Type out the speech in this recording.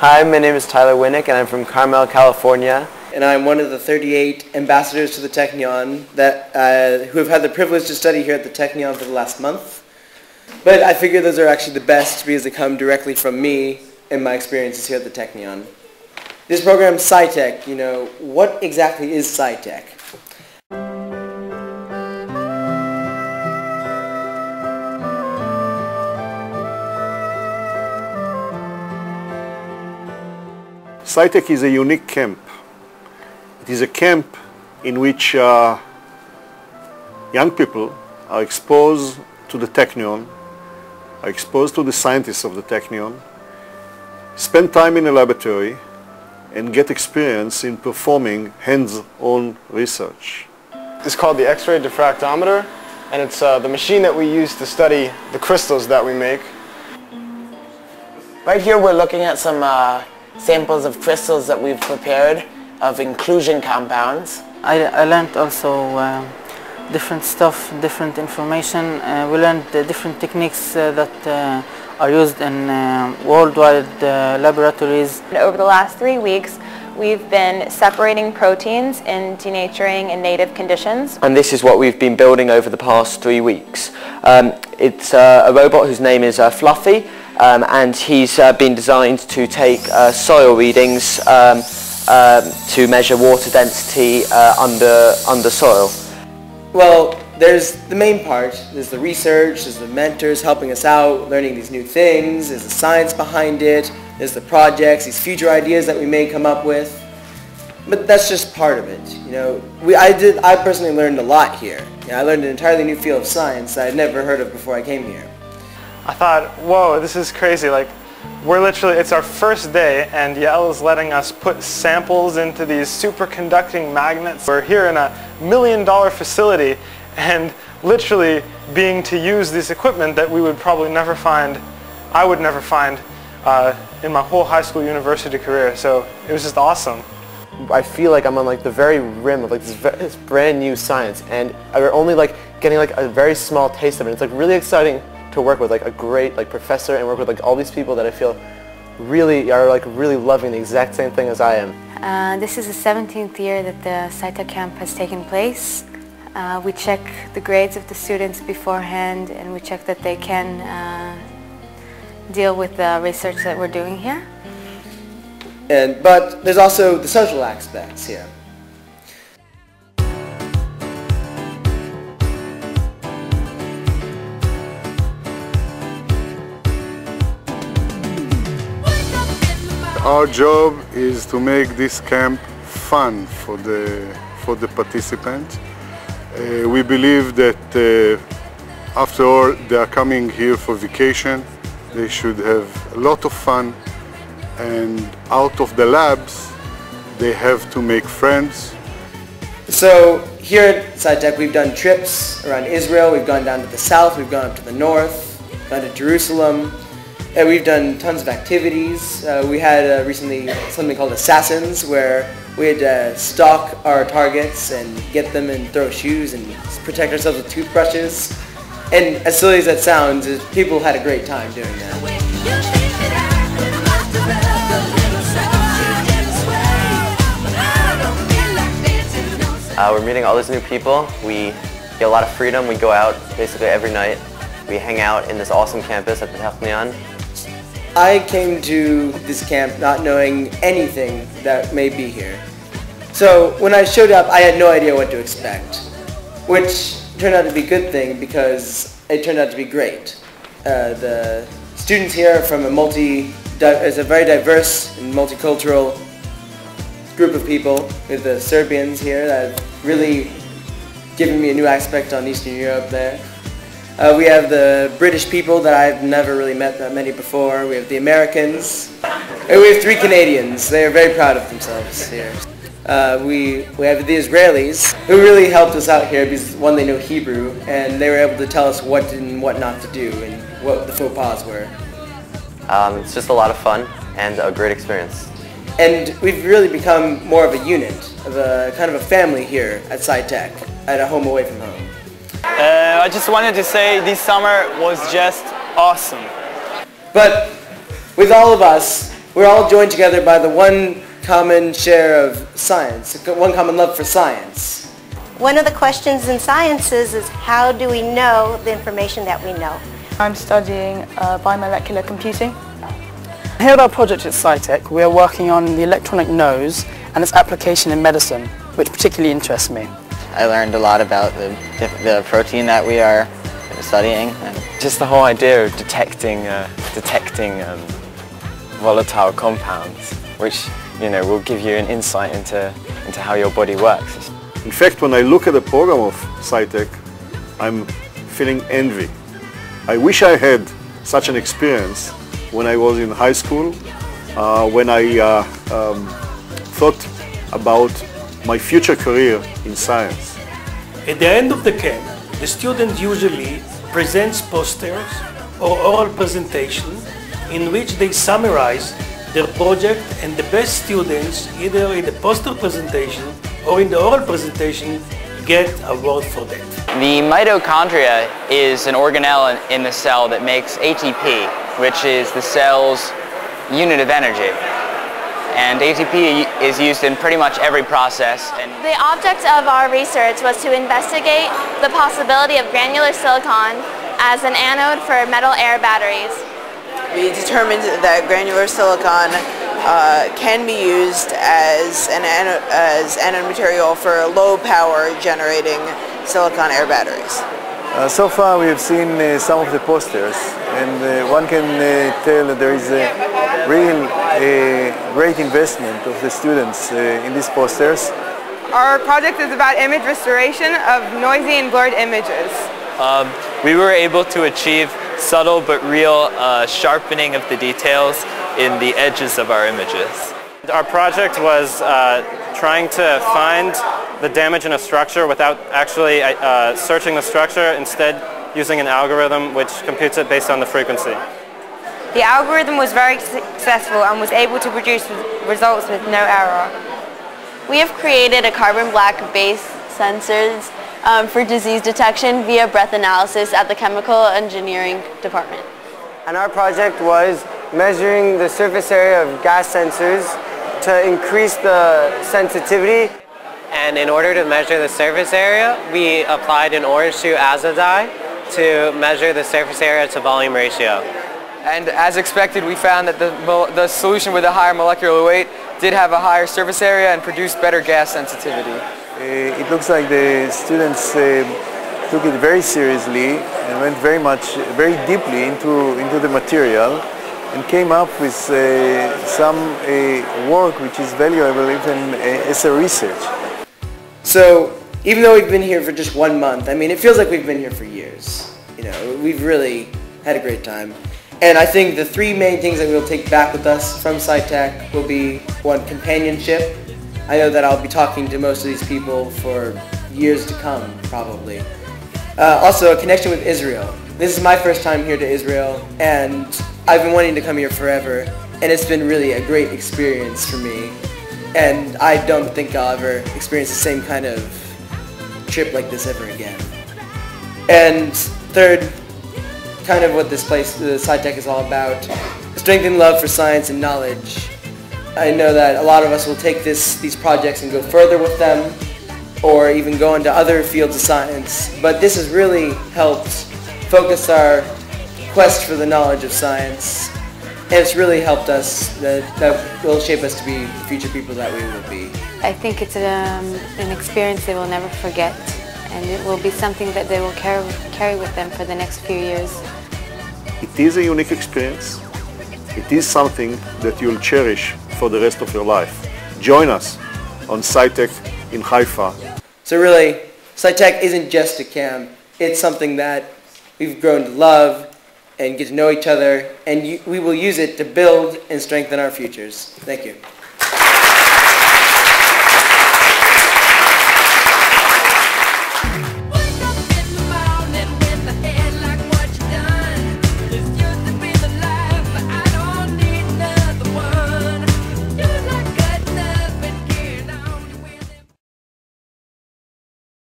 Hi, my name is Tyler Winnick and I'm from Carmel, California. And I'm one of the 38 ambassadors to the Technion that, who have had the privilege to study here at the Technion for the last month. But I figure those are actually the best because they come directly from me and my experiences here at the Technion. This program, Scitech, what exactly is Scitech? Scitech is a unique camp. It is a camp in which young people are exposed to the Technion, are exposed to the scientists of the Technion, spend time in a laboratory, and get experience in performing hands-on research. It's called the X-ray diffractometer, and it's the machine that we use to study the crystals that we make. Right here we're looking at some samples of crystals that we've prepared of inclusion compounds. I learned also different stuff, different information. We learned different techniques that are used in worldwide laboratories. Over the last 3 weeks, we've been separating proteins in denaturing and native conditions. And this is what we've been building over the past 3 weeks. It's a robot whose name is Fluffy, and he's been designed to take soil readings to measure water density under soil. Well, there's the main part. There's the research, there's the mentors helping us out, learning these new things, there's the science behind it, there's the projects, these future ideas that we may come up with. But that's just part of it. I personally learned a lot here. I learned an entirely new field of science that I'd never heard of before I came here. I thought, whoa, this is crazy. It's our first day and Yael is letting us put samples into these superconducting magnets. We're here in a $1 million facility and literally being to use this equipment that we would probably never find, I would never find in my whole high school university career. So it was just awesome. I feel like I'm on the very rim of this brand new science, and we're only getting a very small taste of it. It's really exciting to work with a great professor and work with all these people that I feel really are really loving the exact same thing as I am. This is the 17th year that the Scitech camp has taken place. We check the grades of the students beforehand, and we check that they can deal with the research that we're doing here. But there's also the social aspects here. Our job is to make this camp fun for the participants. We believe that after all they are coming here for vacation. They should have a lot of fun, and out of the labs they have to make friends. So here at Scitech we've done trips around Israel, we've gone down to the south, we've gone up to the north, gone to Jerusalem. And we've done tons of activities. We had recently something called Assassins, where we had to stalk our targets and get them and throw shoes and protect ourselves with toothbrushes. And as silly as that sounds, people had a great time doing that. We're meeting all these new people. We get a lot of freedom. We go out basically every night. We hang out in this awesome campus at the Technion. I came to this camp not knowing anything that may be here. So when I showed up, I had no idea what to expect, which turned out to be a good thing because it turned out to be great. The students here are from it's a very diverse and multicultural group of people, with the Serbians here that have really given me a new aspect on Eastern Europe there. We have the British people that I've never really met that many before. We have the Americans. And we have 3 Canadians. They are very proud of themselves here. We have the Israelis, who really helped us out here because, one, they know Hebrew, and they were able to tell us what and what not to do and what the faux pas were. It's just a lot of fun and a great experience. And we've really become more of a unit, of a kind of a family here at Scitech, at a home away from home. I just wanted to say this summer was just awesome. But with all of us, we're all joined together by the one common share of science, one common love for science. One of the questions in sciences is how do we know the information that we know? I'm studying biomolecular computing. Here at our project at Scitech, we are working on the electronic nose and its application in medicine, which particularly interests me. I learned a lot about the protein that we are studying. And just the whole idea of detecting volatile compounds, which will give you an insight into how your body works. In fact, when I look at the program of Scitech, I'm feeling envy. I wish I had such an experience when I was in high school, when I thought about my future career in science. At the end of the camp, the student usually presents posters or oral presentation in which they summarize their project, and the best students, either in the poster presentation or in the oral presentation, get an award for that. The mitochondria is an organelle in the cell that makes ATP, which is the cell's unit of energy. And ATP is used in pretty much every process. The object of our research was to investigate the possibility of granular silicon as an anode for metal air batteries. We determined that granular silicon can be used as anode material for low power generating silicon air batteries. So far we have seen some of the posters, and one can tell that there is a real great investment of the students in these posters. Our project is about image restoration of noisy and blurred images. We were able to achieve subtle but real sharpening of the details in the edges of our images. Our project was trying to find the damage in a structure without actually searching the structure, instead using an algorithm which computes it based on the frequency. The algorithm was very successful and was able to produce results with no error. We have created a carbon black base sensors for disease detection via breath analysis at the chemical engineering department. And our project was measuring the surface area of gas sensors to increase the sensitivity. And in order to measure the surface area, we applied an orange shoe azo dye to measure the surface area to volume ratio. And as expected, we found that the solution with a higher molecular weight did have a higher surface area and produced better gas sensitivity. It looks like the students took it very seriously and went very deeply into the material, and came up with some work which is valuable even as a research. So, even though we've been here for just 1 month, I mean, it feels like we've been here for years. We've really had a great time. And I think the 3 main things that we'll take back with us from Scitech will be, 1, companionship. I know that I'll be talking to most of these people for years to come, probably. Also, a connection with Israel. This is my first time here to Israel, and I've been wanting to come here forever, and it's been really a great experience for me. And I don't think I'll ever experience the same kind of trip like this ever again. And 3rd, kind of what this place, the Scitech, is all about. Strength and love for science and knowledge. I know that a lot of us will take these projects and go further with them, or even go into other fields of science. But this has really helped focus our quest for the knowledge of science. And it's really helped us, that will shape us to be the future people that we will be. I think it's an experience they will never forget, and it will be something that they will carry with them for the next few years. It is a unique experience. It is something that you'll cherish for the rest of your life. Join us on Scitech in Haifa. So really, Scitech isn't just a camp. It's something that we've grown to love and get to know each other, and we will use it to build and strengthen our futures. Thank you.